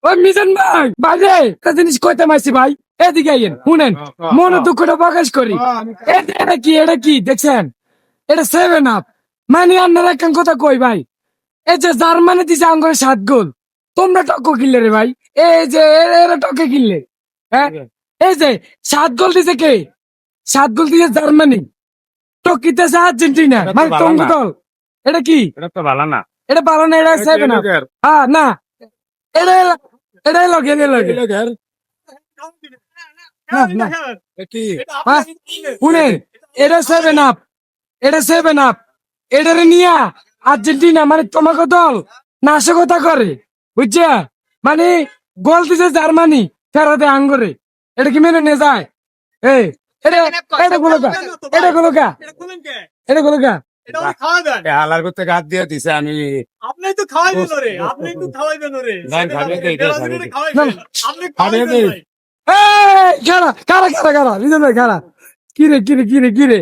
ওই মিজান ভাই বাইরে একটা জিনিস কইতে মাইছি ভাই, এদিকে আইয়েন শুনেন, মনে দুঃখটা প্রকাশ করি। এটা কি দেখছেন? এটা 7 আপ। মানে আপনার একখান কথা কই ভাই, এই যে জার্মানি দিছে আঙ্গুরে 7 গোল, তোমরা টক্ক কিনলে রে ভাই। এই যে এরা টকে কিনলে, হ্যাঁ এই যে 7 গোল দিছে কে? 7 গোল দিছে জার্মানি, টকিতেছে আর্জেন্টিনা, মানে তোমরা দল। এটা কি? এটা তো ভালো না। এটা পারো না, এটা 7 আপ। হ্যাঁ না, এটা এটাই লগে শুনেন, এটা 7 আপ, এটা 7 আপ। এটারে নিয়া আর্জেন্টিনা মানে তোমাকে দল নাশকতা করে, বুঝছে? মানে গোল দিছে জার্মানি, ফেরাতে আঙ্গুরে। এটা কি মেনে নিয়ে যায়? এই এটা এটা গুলো কা, এটা গুলো কা, এটা গুলো কা। হালার করতে গাছ দিয়ে দিছে আমি। আপনি তো খাওয়াইবেন রে, আপনি তো খাওয়াইবেন রে। নাই, খাইয়ে দেই, আপনি খাওয়াইবেন, আপনি খাইয়ে খাওয়াইবেন দেই। ভাই। এই খারা খারা খারা খারা, বিজন ভাই খারা। কিরে কিরে কিরে কিরে